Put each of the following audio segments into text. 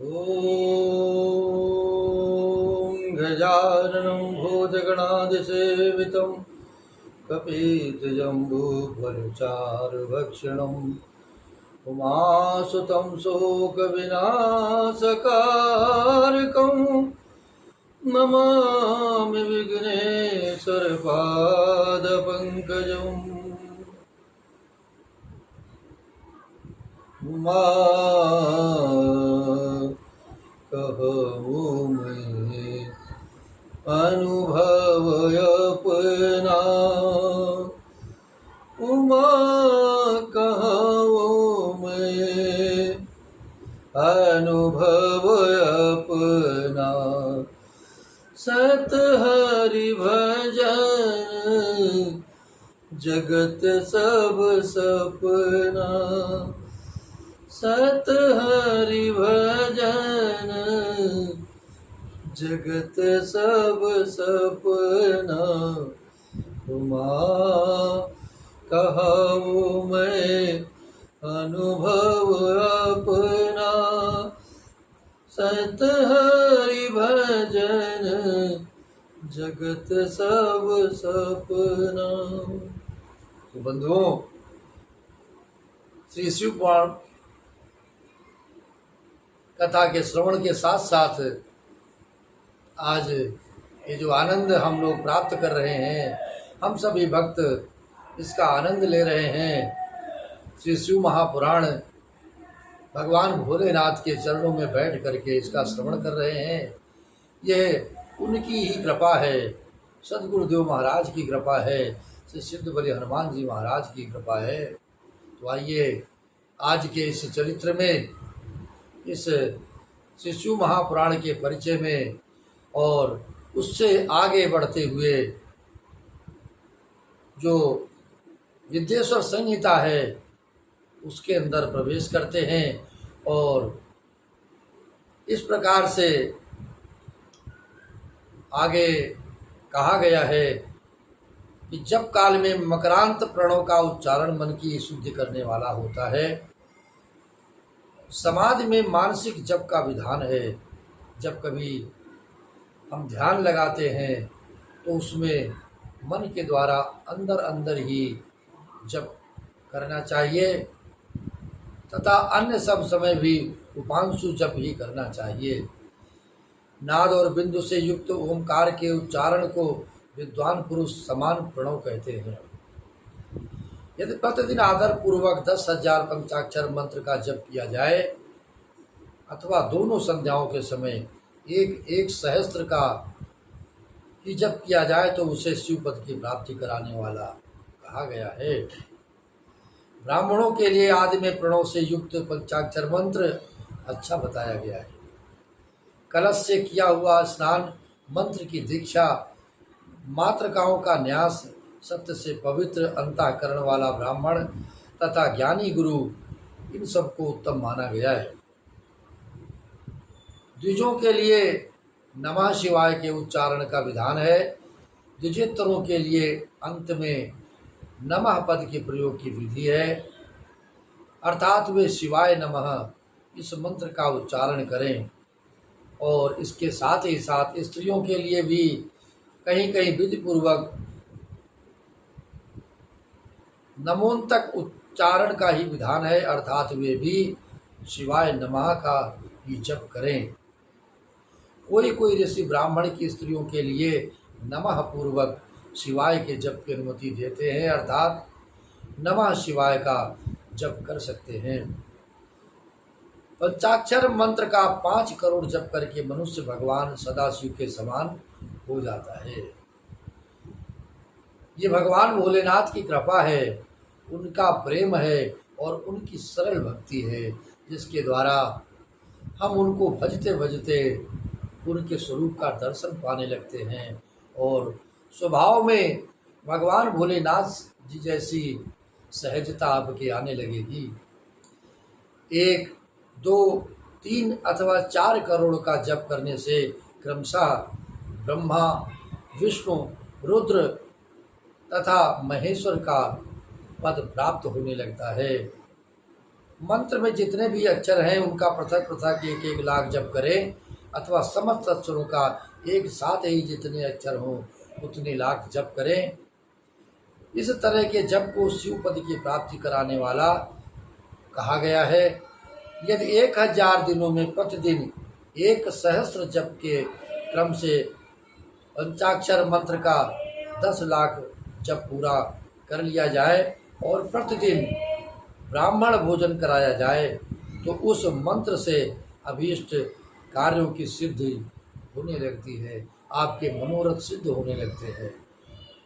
ॐ गजाननं भूतगणादिसेवितं कपितजम्बूफलचारुभक्षणम् उमासुतं शोकविनाशकारकं नमामि विघ्नेश्वरपादपङ्कजम्। उमा कहूँ मैं अनुभवय अपना, उमा कहूँ मैं अनुभवय अपना। सत हरि भजन जगत सब सपना, सत हरि भजन जगत सब सपना। उमा कहूँ मैं अनुभव अपना, सत हरि भजन जगत सब सपना। तो बंधुओं, श्री शिव पुराण कथा के श्रवण के साथ साथ आज ये जो आनंद हम लोग प्राप्त कर रहे हैं, हम सभी भक्त इसका आनंद ले रहे हैं। श्री शिव महापुराण भगवान भोलेनाथ के चरणों में बैठ करके इसका श्रवण कर रहे हैं। यह उनकी ही कृपा है, सदगुरुदेव महाराज की कृपा है, श्री सिद्ध बलि हनुमान जी महाराज की कृपा है। तो आइए आज के इस चरित्र में, इस श्री शिव महापुराण के परिचय में और उससे आगे बढ़ते हुए जो विद्येश्वर संहिता है उसके अंदर प्रवेश करते हैं। और इस प्रकार से आगे कहा गया है कि जब काल में मकरांत प्रणव का उच्चारण मन की शुद्धि करने वाला होता है, समाधि में मानसिक जप का विधान है। जब कभी हम ध्यान लगाते हैं तो उसमें मन के द्वारा अंदर अंदर ही जप करना चाहिए तथा अन्य सब समय भी उपांशु जप ही करना चाहिए। नाद और बिंदु से युक्त ओंकार के उच्चारण को विद्वान पुरुष समान प्रणव कहते हैं। यदि प्रतिदिन आदर पूर्वक 10,000 पंचाक्षर मंत्र का जप किया जाए अथवा दोनों संध्याओं के समय एक सहस्त्र का ही जप किया जाए तो उसे शिवपद की प्राप्ति कराने वाला कहा गया है। ब्राह्मणों के लिए आदि में प्रणव से युक्त पंचाक्षर मंत्र अच्छा बताया गया है। कलश से किया हुआ स्नान, मंत्र की दीक्षा, मातृकाओं का न्यास, सत्य से पवित्र अंतःकरण वाला ब्राह्मण तथा ज्ञानी गुरु, इन सबको उत्तम माना गया है। द्विजों के लिए नमः शिवाय के उच्चारण का विधान है। द्विजेतरों के लिए अंत में नमः पद के प्रयोग की विधि है, अर्थात वे शिवाय नमः इस मंत्र का उच्चारण करें। और इसके साथ ही साथ स्त्रियों के लिए भी कहीं कहीं विधि पूर्वक नमोन्तक उच्चारण का ही विधान है, अर्थात वे भी शिवाय नमः का ही जप करें। कोई ऋषि ब्राह्मण की स्त्रियों के लिए नमः पूर्वक शिवाय के जप की अनुमति देते हैं, अर्थात नमः शिवाय का जप कर सकते हैं। पंचाक्षर मंत्र का 5 करोड़ जप करके मनुष्य भगवान सदाशिव के समान हो जाता है। ये भगवान भोलेनाथ की कृपा है, उनका प्रेम है और उनकी सरल भक्ति है, जिसके द्वारा हम उनको भजते भजते उनके स्वरूप का दर्शन पाने लगते हैं और स्वभाव में भगवान भोलेनाथ जी जैसी सहजता आपके आने लगेगी। 1, 2, 3 अथवा 4 करोड़ का जप करने से क्रमशः ब्रह्मा, विष्णु, रुद्र तथा महेश्वर का पद प्राप्त होने लगता है। मंत्र में जितने भी अक्षर हैं उनका पृथक पृथक 1-1 लाख जप करें, अथवा समस्त अक्षरों का एक साथ ही जितने अक्षर हों उतने लाख जप करें। इस तरह के जप को शिव पद की प्राप्ति कराने वाला कहा गया है। यदि 1000 दिनों में प्रतिदिन 1 सहस्त्र जप के क्रम से पंचाक्षर मंत्र का 10 लाख जप पूरा कर लिया जाए और प्रतिदिन ब्राह्मण भोजन कराया जाए तो उस मंत्र से अभीष्ट कार्यों की सिद्धि होने लगती है, आपके मनोरथ सिद्ध होने लगते हैं।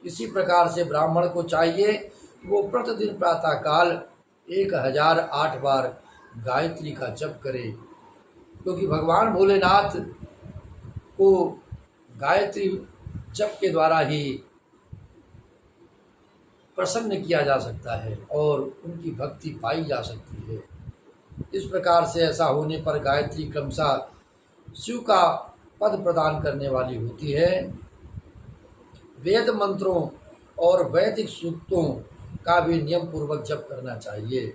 इसी प्रकार से ब्राह्मण को चाहिए कि वो प्रतिदिन प्रातःकाल 1008 बार गायत्री का जप करे, क्योंकि भगवान भोलेनाथ को गायत्री जप के द्वारा ही प्रसन्न किया जा सकता है और उनकी भक्ति पाई जा सकती है। इस प्रकार से ऐसा होने पर गायत्री क्रमशः शिव का पद प्रदान करने वाली होती है। वेद मंत्रों और वैदिक सूक्तों का भी नियम पूर्वक जप करना चाहिए।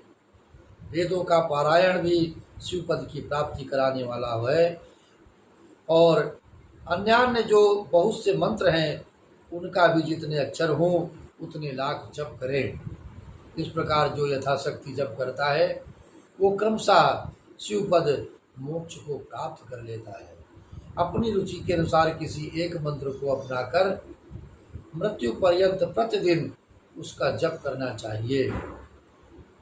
वेदों का पारायण भी शिव पद की प्राप्ति कराने वाला है और अन्यान्य जो बहुत से मंत्र हैं उनका भी जितने अक्षर हों उतने लाख जप करें। इस प्रकार जो यथाशक्ति जप करता है वो क्रमशः शिव पद मोक्ष को प्राप्त कर लेता है। अपनी रुचि के अनुसार किसी एक मंत्र को अपनाकर मृत्यु पर्यंत प्रतिदिन उसका जप करना चाहिए।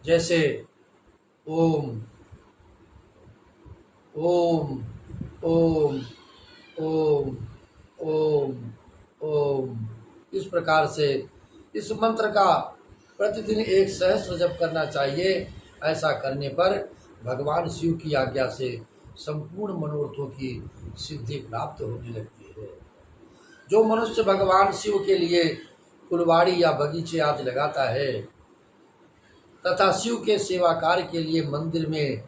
जैसे ओम ओम ओम ओम ओम ओम, इस प्रकार से इस मंत्र का प्रतिदिन 1 सहस्त्र जप करना चाहिए। ऐसा करने पर भगवान शिव की आज्ञा से संपूर्ण मनोरथों की सिद्धि प्राप्त होने लगती है। जो मनुष्य भगवान शिव के लिए फुलवाड़ी या बगीचे आदि लगाता है तथा शिव के सेवा कार्य के लिए मंदिर में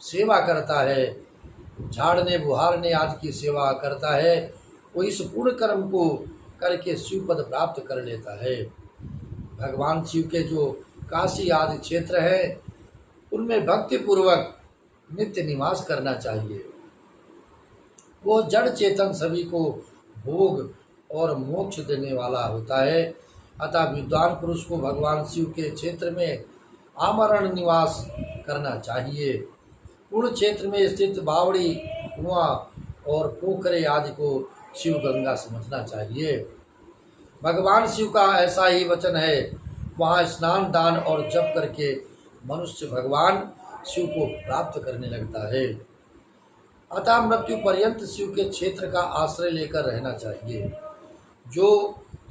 सेवा करता है, झाड़ने बुहारने आदि की सेवा करता है, वो इस पूर्ण कर्म को करके शिव पद प्राप्त कर लेता है। भगवान शिव के जो काशी आदि क्षेत्र है उनमें भक्ति पूर्वक नित्य निवास करना चाहिए। वो जड़ चेतन सभी को भोग और मोक्ष देने वाला होता है। अतः विद्वान पुरुष को भगवान शिव के क्षेत्र में आमरण निवास करना चाहिए। पूर्ण क्षेत्र में स्थित बावड़ी, कुआं और पोखरे आदि को शिव गंगा समझना चाहिए। भगवान शिव का ऐसा ही वचन है, वहाँ स्नान दान और जप करके मनुष्य भगवान शिव को प्राप्त करने लगता है। अतः मृत्यु पर्यंत शिव के क्षेत्र का आश्रय लेकर रहना चाहिए। जो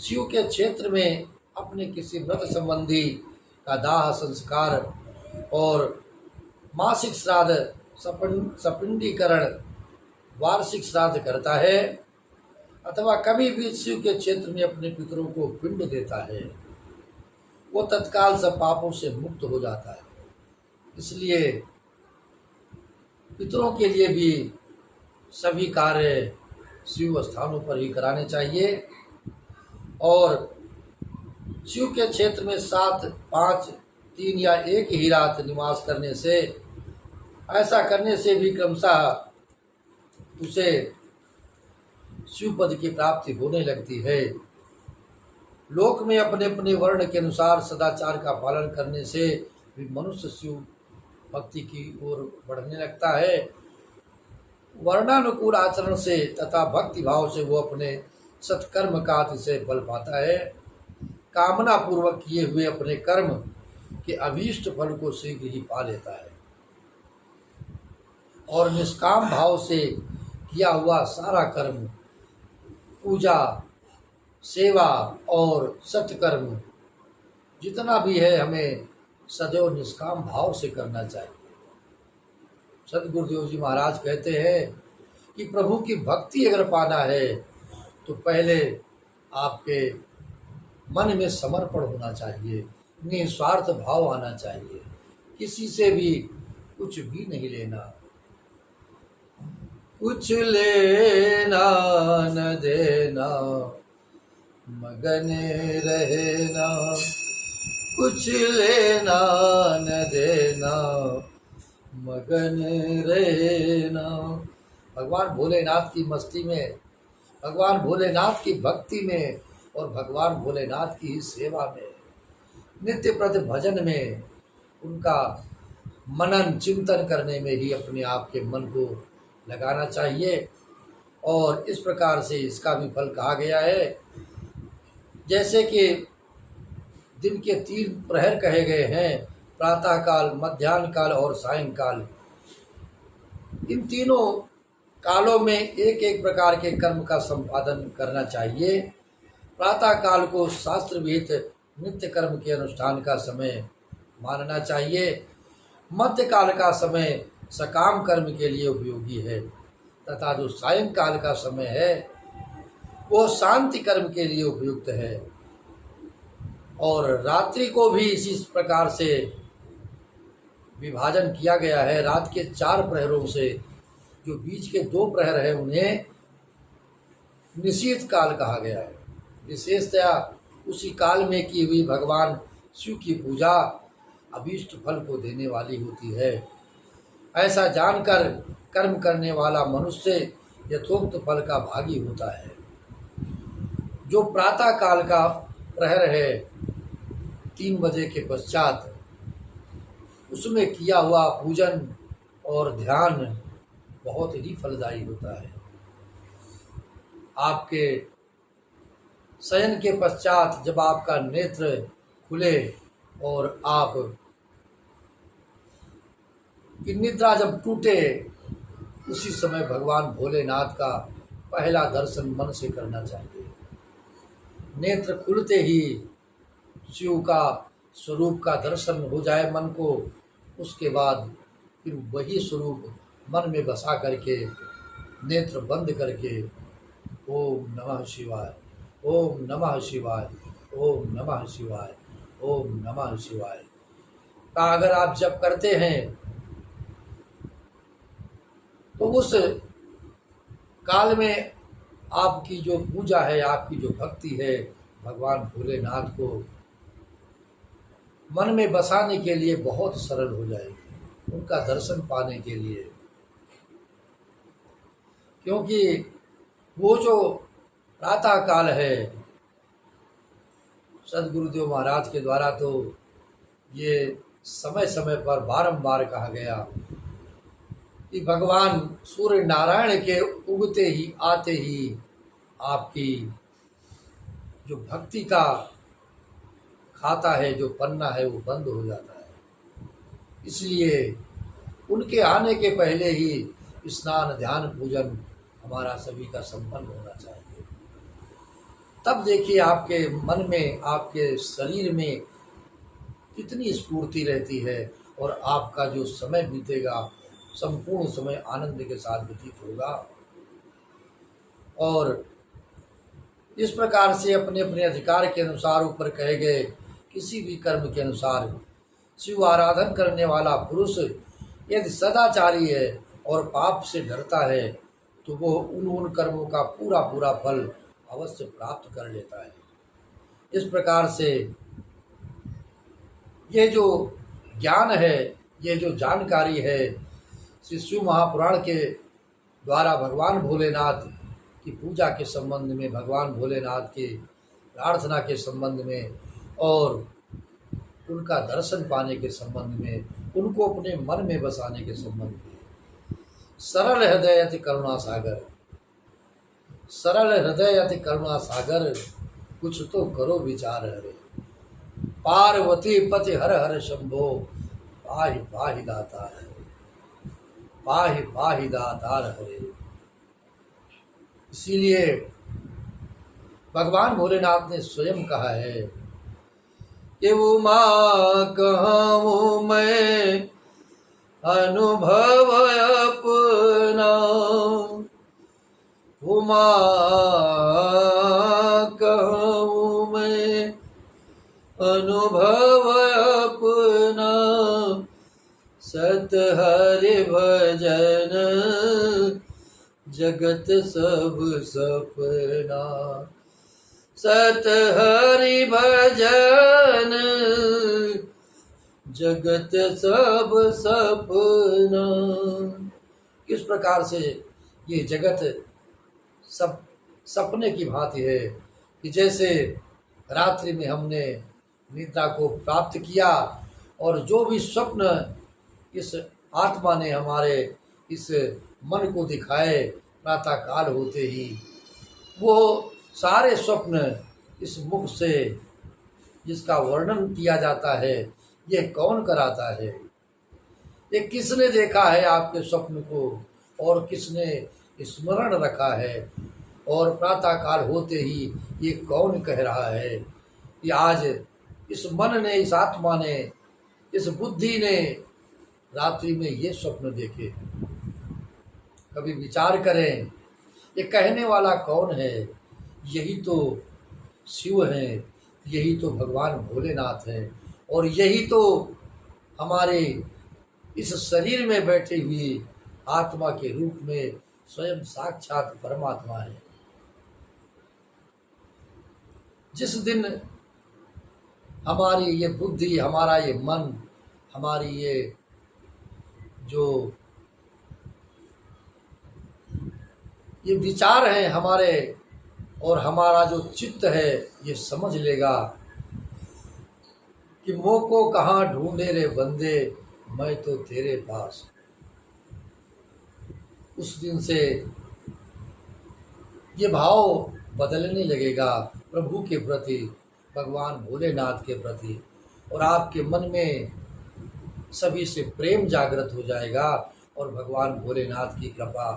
शिव के क्षेत्र में अपने किसी व्रत संबंधी का दाह संस्कार और मासिक श्राद्ध, सपिंडीकरण, वार्षिक श्राद्ध करता है अथवा कभी भी शिव के क्षेत्र में अपने पितरों को पिंड देता है, वो तत्काल सब पापों से मुक्त हो जाता है। इसलिए पितरों के लिए भी सभी कार्य शिव स्थानों पर ही कराने चाहिए और शिव के क्षेत्र में 7, 5, 3 या 1 ही रात निवास करने से, ऐसा करने से भी क्रमशः उसे शिव पद की प्राप्ति होने लगती है। लोक में अपने अपने वर्ण के अनुसार सदाचार का पालन करने से भी मनुष्य शिव भक्ति की ओर बढ़ने लगता है। वर्णानुकूल आचरण से तथा भक्ति भाव से वो अपने सत्कर्म का अतिशय फल पाता है। कामना पूर्वक किए हुए अपने कर्म के अभीष्ट फल को शीघ्र ही पा लेता है और निष्काम भाव से किया हुआ सारा कर्म, पूजा, सेवा और सत्कर्म जितना भी है हमें सदैव निष्काम भाव से करना चाहिए। सदगुरुदेव जी महाराज कहते हैं कि प्रभु की भक्ति अगर पाना है तो पहले आपके मन में समर्पण होना चाहिए, निस्वार्थ भाव आना चाहिए, किसी से भी कुछ भी नहीं लेना, कुछ लेना न देना, मगन रहना, कुछ लेना न देना, मगन रहना। भगवान भोलेनाथ की मस्ती में, भगवान भोलेनाथ की भक्ति में और भगवान भोलेनाथ की सेवा में, नित्य प्रति भजन में, उनका मनन चिंतन करने में ही अपने आप के मन को लगाना चाहिए। और इस प्रकार से इसका भी फल कहा गया है। जैसे कि दिन के 3 प्रहर कहे गए हैं, प्रातः काल, मध्याह्न काल और सायंकाल। इन तीनों कालों में एक एक प्रकार के कर्म का संपादन करना चाहिए। प्रातः काल को शास्त्र विहित नित्य कर्म के अनुष्ठान का समय मानना चाहिए। मध्य काल का समय सकाम कर्म के लिए उपयोगी है तथा जो सायंकाल का समय है वो शांति कर्म के लिए उपयुक्त है। और रात्रि को भी इसी प्रकार से विभाजन किया गया है। रात के 4 प्रहरों से जो बीच के 2 प्रहर हैं उन्हें निशीथ काल कहा गया है। विशेषतया उसी काल में की हुई भगवान शिव की पूजा अभीष्ट फल को देने वाली होती है। ऐसा जानकर कर्म करने वाला मनुष्य यथोक्त फल का भागी होता है। जो प्रातः काल का प्रहर है 3 बजे के पश्चात, उसमें किया हुआ पूजन और ध्यान बहुत ही फलदायी होता है। आपके शयन के पश्चात जब आपका नेत्र खुले और आप की निद्रा जब टूटे, उसी समय भगवान भोलेनाथ का पहला दर्शन मन से करना चाहिए। नेत्र खुलते ही शिव का स्वरूप का दर्शन हो जाए मन को, उसके बाद फिर वही स्वरूप मन में बसा करके नेत्र बंद करके ओम नमः शिवाय, ओम नमः शिवाय, ओम नमः शिवाय, ओम नमः शिवाय का अगर आप जप करते हैं तो उस काल में आपकी जो पूजा है, आपकी जो भक्ति है भगवान भोलेनाथ को मन में बसाने के लिए बहुत सरल हो जाएगी, उनका दर्शन पाने के लिए। क्योंकि वो जो प्रातः काल है, सदगुरुदेव महाराज के द्वारा तो ये समय समय पर बारंबार कहा गया कि भगवान सूर्य नारायण के उगते ही आते ही आपकी जो भक्ति का खाता है, जो पन्ना है, वो बंद हो जाता है। इसलिए उनके आने के पहले ही स्नान ध्यान पूजन हमारा सभी का संपन्न होना चाहिए। तब देखिए आपके मन में, आपके शरीर में कितनी स्फूर्ति रहती है और आपका जो समय बीतेगा संपूर्ण समय आनंद के साथ व्यतीत होगा। और इस प्रकार से अपने अपने अधिकार के अनुसार ऊपर कहे गए किसी भी कर्म के अनुसार शिव आराधन करने वाला पुरुष यदि सदाचारी है और पाप से डरता है तो वो उन कर्मों का पूरा पूरा फल अवश्य प्राप्त कर लेता है। इस प्रकार से ये जो ज्ञान है, ये जो जानकारी है, श्री शिव महापुराण के द्वारा भगवान भोलेनाथ की पूजा के संबंध में, भगवान भोलेनाथ की प्रार्थना के संबंध में और उनका दर्शन पाने के संबंध में, उनको अपने मन में बसाने के संबंध में, सरल हृदय अति करुणा सागर, सरल हृदय अति करुणा सागर, कुछ तो करो विचार हरे, पार्वती पति हर हर शंभो, पाहि पाहि दातार हरे, पाहि पाहि दातार हरे। इसीलिए भगवान भोलेनाथ ने स्वयं कहा है कि उमा कहूँ मैं अनुभव अपना, उमा कहूँ मैं अनुभव अपना, सत हरि भजन जगत सब सपना, सत हरि भजन जगत सब सपना। किस प्रकार से ये जगत सब सपने की भांति है कि जैसे रात्रि में हमने निद्रा को प्राप्त किया और जो भी स्वप्न इस आत्मा ने हमारे इस मन को दिखाए प्रातः काल होते ही, वो सारे स्वप्न इस मुख से जिसका वर्णन किया जाता है, ये कौन कराता है? ये किसने देखा है आपके स्वप्न को और किसने स्मरण रखा है? और प्रातः काल होते ही ये कौन कह रहा है कि आज इस मन ने, इस आत्मा ने, इस बुद्धि ने रात्रि में ये स्वप्न देखे? कभी विचार करें, ये कहने वाला कौन है? यही तो शिव हैं, यही तो भगवान भोलेनाथ हैं, और यही तो हमारे इस शरीर में बैठे हुए आत्मा के रूप में स्वयं साक्षात परमात्मा है। जिस दिन हमारी ये बुद्धि, हमारा ये मन, हमारी ये जो ये विचार हैं हमारे, और हमारा जो चित्त है ये समझ लेगा कि मोह को कहाँ ढूंढे रे बंदे, मैं तो तेरे पास, उस दिन से ये भाव बदलने लगेगा प्रभु के प्रति, भगवान भोलेनाथ के प्रति, और आपके मन में सभी से प्रेम जागृत हो जाएगा और भगवान भोलेनाथ की कृपा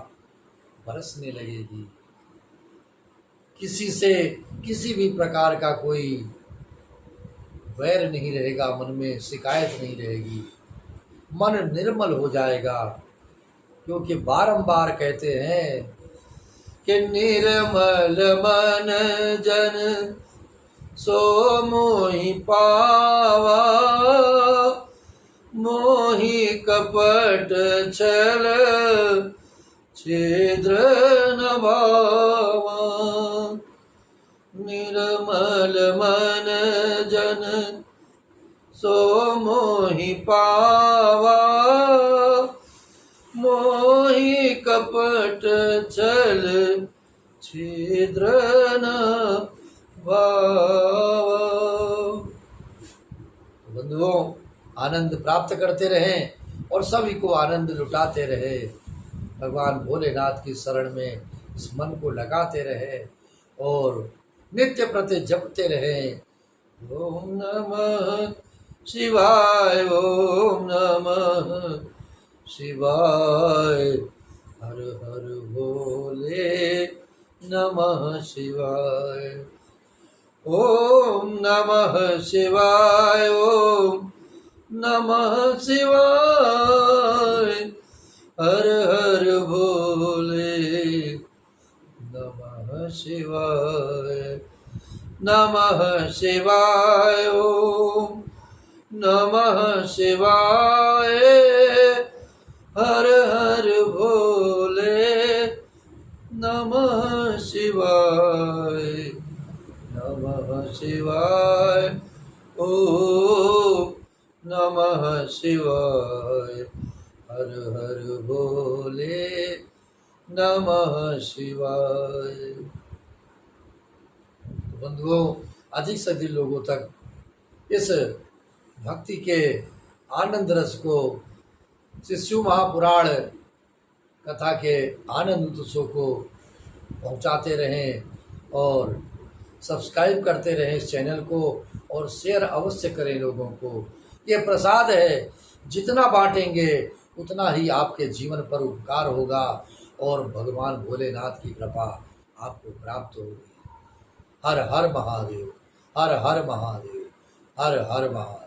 बरसने लगेगी। किसी से किसी भी प्रकार का कोई वैर नहीं रहेगा, मन में शिकायत नहीं रहेगी, मन निर्मल हो जाएगा। क्योंकि बारंबार कहते हैं कि निर्मल मन जन सो मोहि पावा, मोहि कपट छल छिद्र न भावा। निर्मल मन जन सो मोहि पावा, मोहि कपट छल छिद्र न भावा। बंधुओं, आनंद प्राप्त करते रहें और सभी को आनंद लुटाते रहे। भगवान भोलेनाथ की शरण में इस मन को लगाते रहे और नित्य प्रति जपते रहे। ओम नमः शिवाय, ओम नमः शिवाय, हर हर भोले नमः शिवाय। ओम नमः शिवाय, ओम नमः शिवाय, हर हर भोले नमः शिवाय। नमः शिवाय, ओम नमः शिवाय, हर हर भोले नमः शिवाय। नमः शिवाय, ओम नमः शिवाय, हर हर भोले नमः शिवाय। बंधुओं, अधिक से अधिक लोगों तक इस भक्ति के आनंद रस को, शिव महापुराण कथा के आनंद उत्सव को पहुंचाते रहें और सब्सक्राइब करते रहें इस चैनल को, और शेयर अवश्य करें लोगों को। ये प्रसाद है, जितना बांटेंगे उतना ही आपके जीवन पर उपकार होगा और भगवान भोलेनाथ की कृपा आपको प्राप्त होगी। हर हर महादेव, हर हर महादेव, हर हर महादेव।